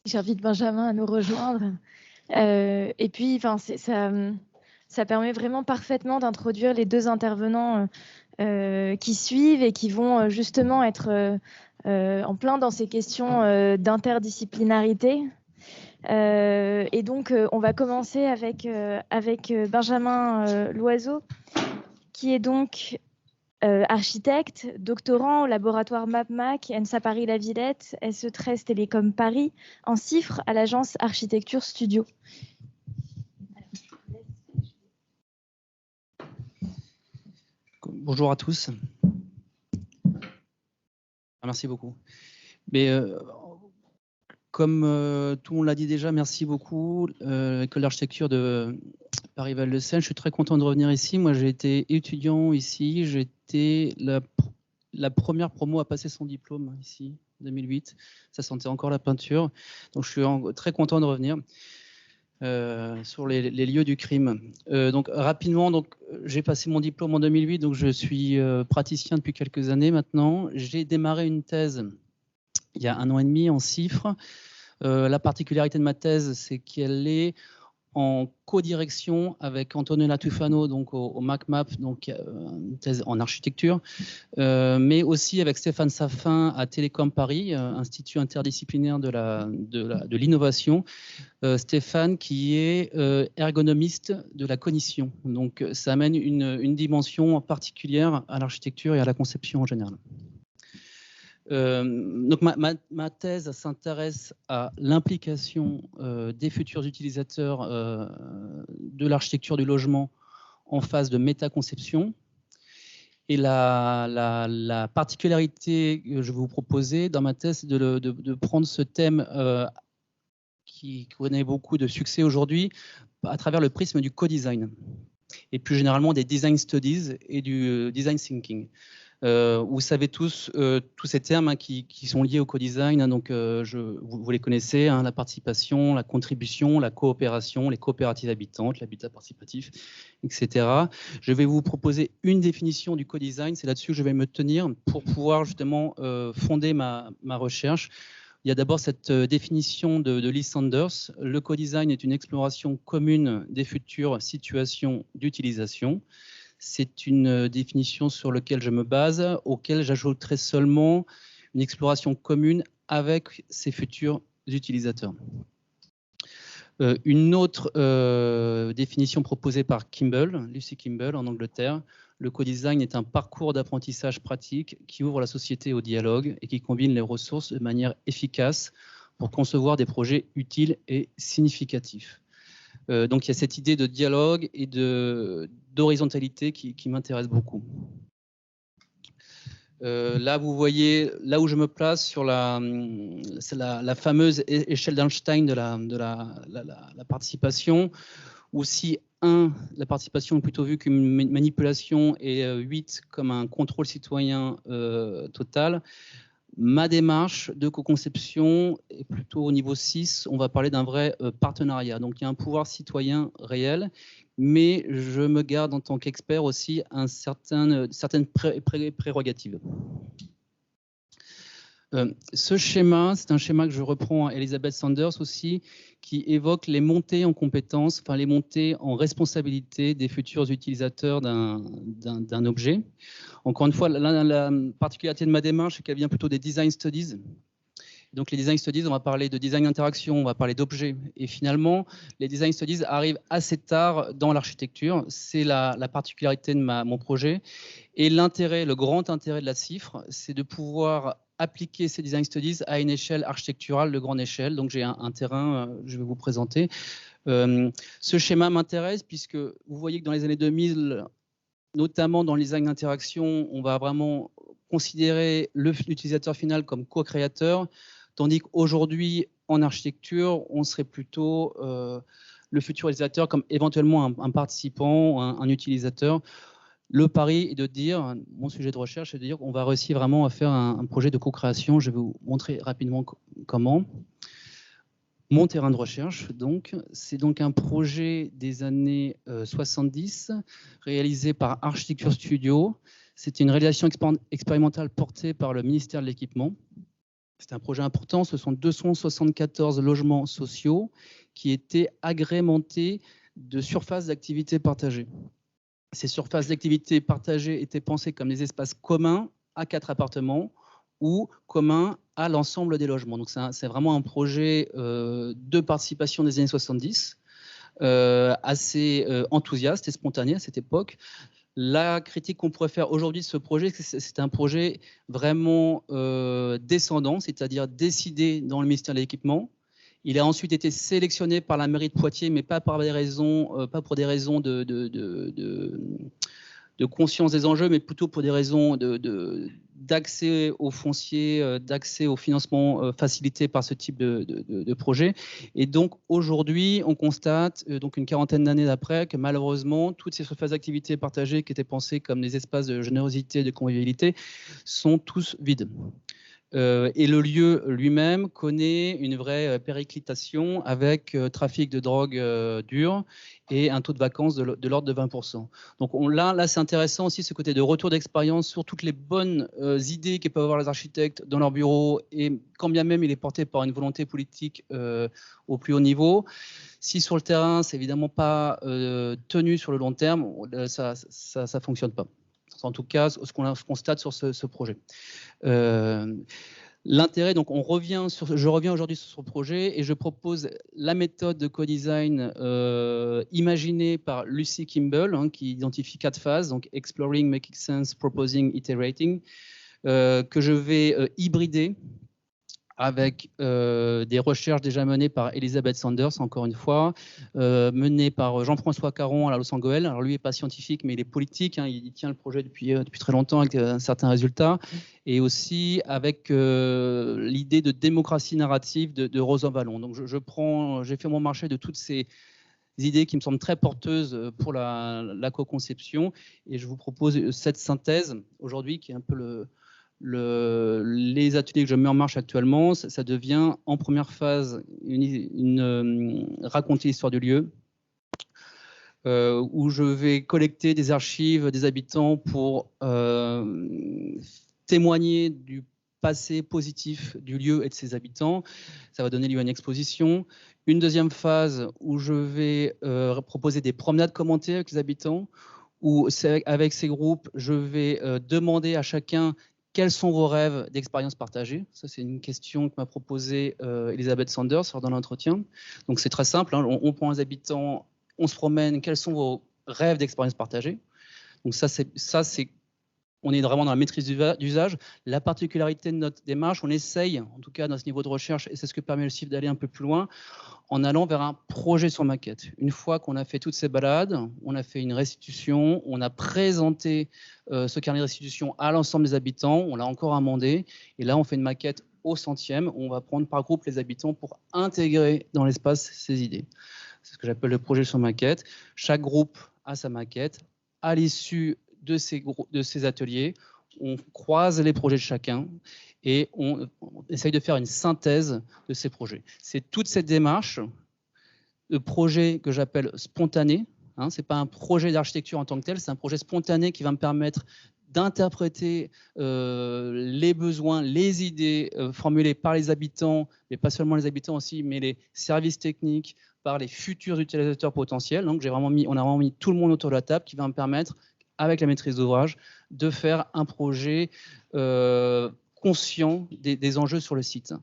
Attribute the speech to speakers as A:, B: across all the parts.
A: J'invite Benjamin à nous rejoindre. Et puis, ça permet vraiment parfaitement d'introduire les deux intervenants qui suivent et qui vont justement être en plein dans ces questions d'interdisciplinarité. Et donc, on va commencer avec Benjamin Loiseau, qui est donc architecte, doctorant au laboratoire MapMac, ENSA Paris-La Villette, SE13 Télécom Paris, en CIFRE à l'agence Architecture Studio.
B: Bonjour à tous. Merci beaucoup. Mais comme tout le monde l'a dit déjà, merci beaucoup. École d'architecture de Paris-Val de Seine, je suis très content de revenir ici. Moi, j'ai été étudiant ici. J'ai été la première promo à passer son diplôme ici, en 2008. Ça sentait encore la peinture. Donc, je suis très content de revenir sur les lieux du crime. Donc, rapidement, j'ai passé mon diplôme en 2008. Donc, je suis praticien depuis quelques années maintenant. J'ai démarré une thèse il y a 1 an et demi en CIFRE. La particularité de ma thèse, c'est qu'elle est en co-direction avec Antonella Tufano, donc au MacMap, donc une thèse en architecture, mais aussi avec Stéphane Saffin à Télécom Paris, institut interdisciplinaire de l'innovation. Stéphane qui est ergonomiste de la cognition. Donc ça amène une dimension particulière à l'architecture et à la conception en général. Donc ma thèse s'intéresse à l'implication des futurs utilisateurs de l'architecture du logement en phase de métaconception. Et la particularité que je vais vous proposer dans ma thèse, c'est de prendre ce thème qui connaît beaucoup de succès aujourd'hui à travers le prisme du co-design et plus généralement des design studies et du design thinking. Vous savez tous ces termes qui sont liés au co-design, hein, donc vous les connaissez, hein, la participation, la contribution, la coopération, les coopératives habitantes, l'habitat participatif, etc. Je vais vous proposer une définition du co-design, c'est là-dessus que je vais me tenir pour pouvoir justement fonder ma recherche. Il y a d'abord cette définition de Lee Sanders. Le co-design est une exploration commune des futures situations d'utilisation. C'est une définition sur laquelle je me base, auquel j'ajouterai seulement une exploration commune avec ses futurs utilisateurs. Une autre définition proposée par Kimball, Lucy Kimball en Angleterre, le co-design est un parcours d'apprentissage pratique qui ouvre la société au dialogue et qui combine les ressources de manière efficace pour concevoir des projets utiles et significatifs. Donc il y a cette idée de dialogue et d'horizontalité qui m'intéresse beaucoup. Là, vous voyez, là où je me place sur c'est la fameuse échelle d'Einstein de la participation, où si 1, la participation est plutôt vue comme une manipulation et 8 comme un contrôle citoyen total, ma démarche de co-conception est plutôt au niveau 6, on va parler d'un vrai partenariat. Donc il y a un pouvoir citoyen réel, mais je me garde en tant qu'expert aussi certaines prérogatives. Ce schéma, c'est un schéma que je reprends à Elizabeth Sanders aussi, qui évoque les montées en compétences, enfin les montées en responsabilité des futurs utilisateurs d'un objet. Encore une fois, la particularité de ma démarche, c'est qu'elle vient plutôt des design studies. Donc les design studies, on va parler de design d'interaction, on va parler d'objets. Et finalement, les design studies arrivent assez tard dans l'architecture. C'est la particularité de mon projet. Et l'intérêt, le grand intérêt de la CIFRE, c'est de pouvoir appliquer ces design studies à une échelle architecturale de grande échelle. Donc j'ai un terrain, je vais vous présenter. Ce schéma m'intéresse puisque vous voyez que dans les années 2000, notamment dans le design d'interaction, on va vraiment considérer l'utilisateur final comme co-créateur, tandis qu'aujourd'hui, en architecture, on serait plutôt le futur utilisateur comme éventuellement un participant, un utilisateur. Le pari est de dire, mon sujet de recherche est de dire qu'on va réussir vraiment à faire un projet de co-création. Je vais vous montrer rapidement comment. Mon terrain de recherche, donc, c'est donc un projet des années 70, réalisé par Architecture Studio. C'était une réalisation expérimentale portée par le ministère de l'Équipement. C'est un projet important, ce sont 274 logements sociaux qui étaient agrémentés de surfaces d'activités partagées. Ces surfaces d'activités partagées étaient pensées comme des espaces communs à 4 appartements ou communs à l'ensemble des logements. Donc c'est vraiment un projet de participation des années 70, assez enthousiaste et spontané à cette époque. La critique qu'on pourrait faire aujourd'hui de ce projet, c'est un projet vraiment descendant, c'est-à-dire décidé dans le ministère de l'Équipement. Il a ensuite été sélectionné par la mairie de Poitiers, mais pas pour des raisons de conscience des enjeux, mais plutôt pour des raisons d'accès au foncier, d'accès au financement facilité par ce type de projet. Et donc aujourd'hui, on constate, donc une quarantaine d'années après, que malheureusement, toutes ces surfaces d'activités partagées qui étaient pensées comme des espaces de générosité, de convivialité, sont tous vides. Et le lieu lui-même connaît une vraie périclitation avec trafic de drogue dure et un taux de vacances de l'ordre de 20%. Donc là c'est intéressant aussi ce côté de retour d'expérience sur toutes les bonnes idées que peuvent avoir les architectes dans leur bureau, et quand bien même il est porté par une volonté politique au plus haut niveau. Si sur le terrain, c'est évidemment pas tenu sur le long terme, ça fonctionne pas. En tout cas, ce qu'on constate sur ce projet. L'intérêt, donc je reviens aujourd'hui sur ce projet et je propose la méthode de co-design imaginée par Lucy Kimball, qui identifie 4 phases, donc Exploring, Making Sense, Proposing, Iterating, que je vais hybrider avec des recherches déjà menées par Elizabeth Sanders, encore une fois, menées par Jean-François Caron à la Los Angeles. Alors lui n'est pas scientifique, mais il est politique, il tient le projet depuis très longtemps avec certains résultats, et aussi avec l'idée de démocratie narrative de Rosan Vallon. Donc j'ai fait mon marché de toutes ces idées qui me semblent très porteuses pour la co-conception, et je vous propose cette synthèse aujourd'hui qui est un peu les ateliers que je mets en marche actuellement. Ça devient en première phase raconter l'histoire du lieu, où je vais collecter des archives des habitants pour témoigner du passé positif du lieu et de ses habitants. Ça va donner lieu à une exposition. Une deuxième phase où je vais proposer des promenades commentées avec les habitants, où avec ces groupes, je vais demander à chacun quels sont vos rêves d'expérience partagée. Ça, c'est une question que m'a proposée Elizabeth Sanders lors d'un entretien. Donc, c'est très simple. On prend les habitants, on se promène. Quels sont vos rêves d'expérience partagée? Donc, on est vraiment dans la maîtrise d'usage. La particularité de notre démarche, on essaye, en tout cas dans ce niveau de recherche, et c'est ce que permet le CIF d'aller un peu plus loin, en allant vers un projet sur maquette. Une fois qu'on a fait toutes ces balades, on a fait une restitution, on a présenté ce carnet de restitution à l'ensemble des habitants, on l'a encore amendé, et là on fait une maquette au centième, où on va prendre par groupe les habitants pour intégrer dans l'espace ces idées. C'est ce que j'appelle le projet sur maquette. Chaque groupe a sa maquette. À l'issue de ces ateliers, on croise les projets de chacun et on essaye de faire une synthèse de ces projets. C'est toute cette démarche de projet que j'appelle spontané. Ce n'est pas un projet d'architecture en tant que tel, c'est un projet spontané qui va me permettre d'interpréter les besoins, les idées formulées par les habitants, mais pas seulement les habitants aussi, mais les services techniques, par les futurs utilisateurs potentiels. Donc on a vraiment mis tout le monde autour de la table, qui va me permettre, avec la maîtrise d'ouvrage, de faire un projet conscient des enjeux sur le site.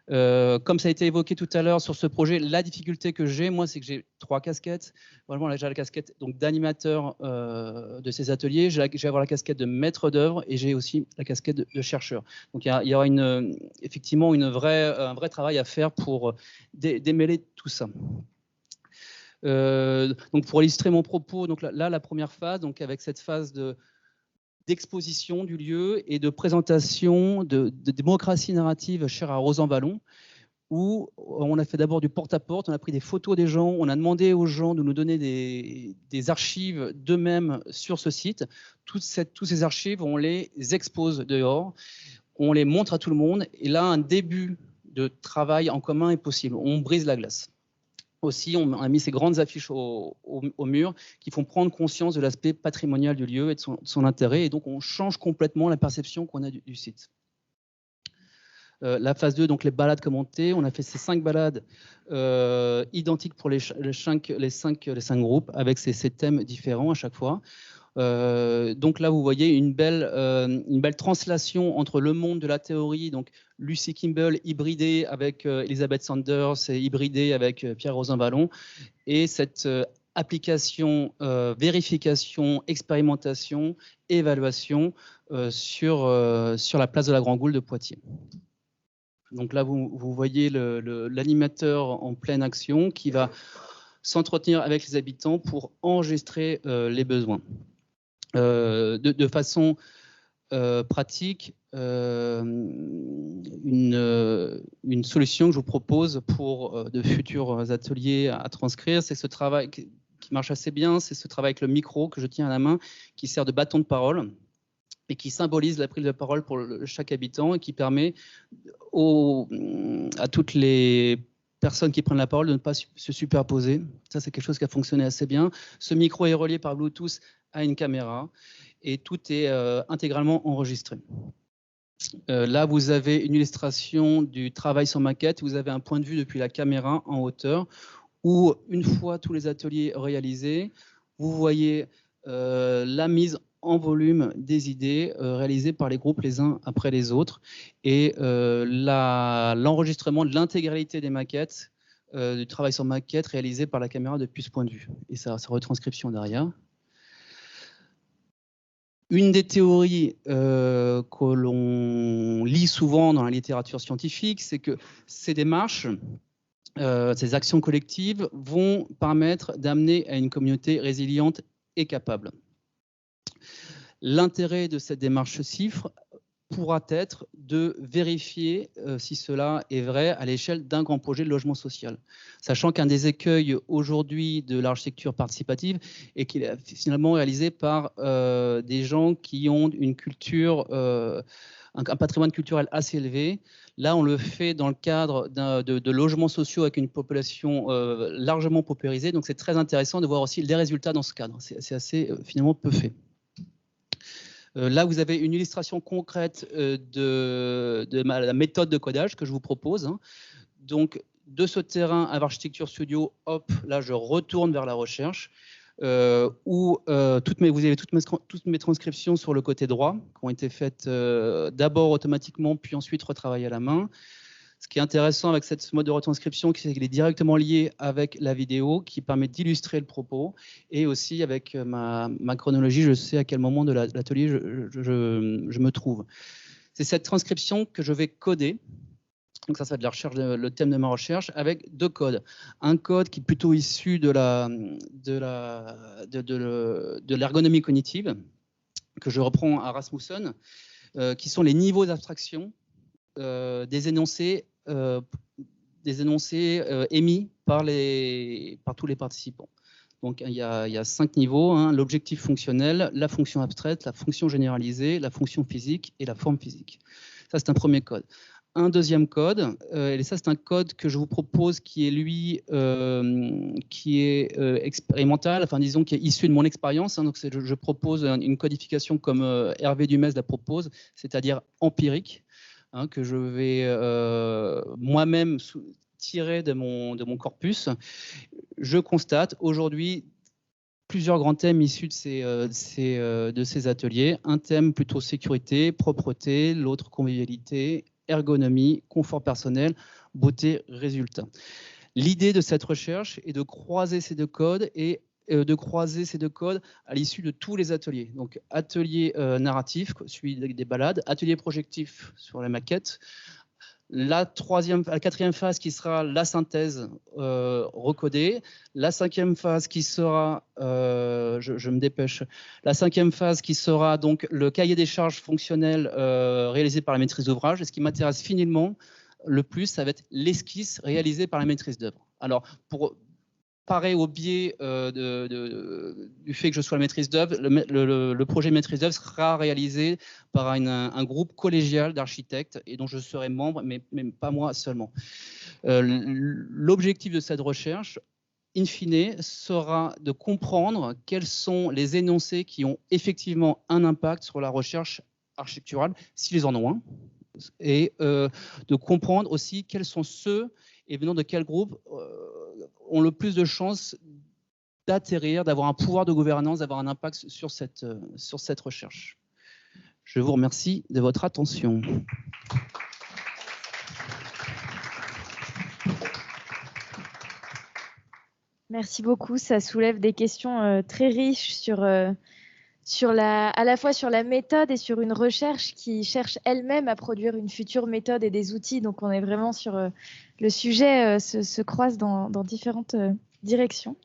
B: Comme ça a été évoqué tout à l'heure sur ce projet, la difficulté que j'ai, moi, c'est que j'ai 3 casquettes. Vraiment, là, j'ai la casquette d'animateur de ces ateliers, je vais avoir la casquette de maître d'œuvre, et j'ai aussi la casquette de chercheur. Donc, il y aura effectivement un vrai travail à faire pour démêler tout ça. Donc pour illustrer mon propos, donc là la première phase, donc avec cette phase d'exposition du lieu et de présentation de démocratie narrative chère à Rosan Vallon, où on a fait d'abord du porte-à-porte, on a pris des photos des gens, on a demandé aux gens de nous donner des archives d'eux-mêmes sur ce site. Toutes ces archives, on les expose dehors, on les montre à tout le monde, et là un début de travail en commun est possible, on brise la glace. Aussi, on a mis ces grandes affiches au mur qui font prendre conscience de l'aspect patrimonial du lieu et de son intérêt. Et donc, on change complètement la perception qu'on a du site. La phase 2, donc les balades commentées, on a fait ces 5 balades identiques pour les 5 groupes, avec ces thèmes différents à chaque fois. Donc là, vous voyez une belle translation entre le monde de la théorie, donc Lucy Kimball hybridée avec Elizabeth Sanders et hybridée avec Pierre Rosanvallon, et cette application, vérification, expérimentation, évaluation sur la place de la Grand Goule de Poitiers. Donc là, vous voyez l'animateur en pleine action qui va s'entretenir avec les habitants pour enregistrer les besoins. De façon pratique, une solution que je vous propose pour de futurs ateliers à transcrire, c'est ce travail qui marche assez bien, c'est ce travail avec le micro que je tiens à la main, qui sert de bâton de parole et qui symbolise la prise de parole pour chaque habitant et qui permet à toutes les personnes qui prennent la parole de ne pas se superposer. Ça, c'est quelque chose qui a fonctionné assez bien. Ce micro est relié par Bluetooth à une caméra et tout est intégralement enregistré. Là, vous avez une illustration du travail sur maquette. Vous avez un point de vue depuis la caméra en hauteur où, une fois tous les ateliers réalisés, vous voyez la mise en volume des idées réalisées par les groupes les uns après les autres et l'enregistrement de l'intégralité des maquettes, du travail sur maquette réalisé par la caméra depuis ce point de vue et sa retranscription derrière. Une des théories que l'on lit souvent dans la littérature scientifique, c'est que ces démarches, ces actions collectives vont permettre d'amener à une communauté résiliente et capable. L'intérêt de cette démarche chiffre pourra être de vérifier si cela est vrai à l'échelle d'un grand projet de logement social. Sachant qu'un des écueils aujourd'hui de l'architecture participative est qu'il est finalement réalisé par des gens qui ont une culture, un patrimoine culturel assez élevé. Là, on le fait dans le cadre de logements sociaux avec une population largement paupérisée. Donc, c'est très intéressant de voir aussi les résultats dans ce cadre. C'est assez finalement peu fait. Là, vous avez une illustration concrète de la méthode de codage que je vous propose. Donc, de ce terrain à l'architecture studio, hop, là, je retourne vers la recherche, où vous avez toutes mes transcriptions sur le côté droit, qui ont été faites d'abord automatiquement, puis ensuite retravaillées à la main. Ce qui est intéressant avec ce mode de retranscription, c'est qu'il est directement lié avec la vidéo, qui permet d'illustrer le propos, et aussi avec ma chronologie, je sais à quel moment de l'atelier je me trouve. C'est cette transcription que je vais coder. Donc ça va de la recherche, le thème de ma recherche, avec 2 codes. Un code qui est plutôt issu de l'ergonomie cognitive, que je reprends à Rasmussen, qui sont les niveaux d'abstraction des énoncés émis par tous les participants. Donc il y a 5 niveaux, l'objectif fonctionnel, la fonction abstraite, la fonction généralisée, la fonction physique et la forme physique. Ça, c'est un premier code. Un deuxième code, et ça c'est un code que je vous propose qui est lui expérimental, enfin disons qui est issu de mon expérience. Donc je propose une codification comme Hervé Dumez la propose, c'est-à-dire empirique, que je vais moi-même tirer de mon corpus. Je constate aujourd'hui plusieurs grands thèmes issus de ces ateliers. Un thème plutôt sécurité, propreté, l'autre convivialité, ergonomie, confort personnel, beauté, résultat. L'idée de cette recherche est de croiser ces 2 codes et à l'issue de tous les ateliers. Donc, atelier narratif, suivi des balades, atelier projectif sur la maquette, la 4e phase qui sera la synthèse recodée, la 5e phase qui sera, je me dépêche, la 5e phase qui sera donc le cahier des charges fonctionnel réalisé par la maîtrise d'ouvrage. Et ce qui m'intéresse finalement le plus, ça va être l'esquisse réalisée par la maîtrise d'œuvre. Alors, pour parer au biais du fait que je sois la maîtrise d'œuvre, le projet de maîtrise d'œuvre sera réalisé par un groupe collégial d'architectes et dont je serai membre, mais pas moi seulement. L'objectif de cette recherche, in fine, sera de comprendre quels sont les énoncés qui ont effectivement un impact sur la recherche architecturale, s'ils en ont un. et de comprendre aussi quels sont ceux et venant de quel groupe ont le plus de chances d'atterrir, d'avoir un pouvoir de gouvernance, d'avoir un impact sur cette recherche. Je vous remercie de votre attention.
A: Merci beaucoup. Ça soulève des questions très riches à la fois sur la méthode et sur une recherche qui cherche elle-même à produire une future méthode et des outils. Donc, on est vraiment sur le sujet se croise dans différentes directions.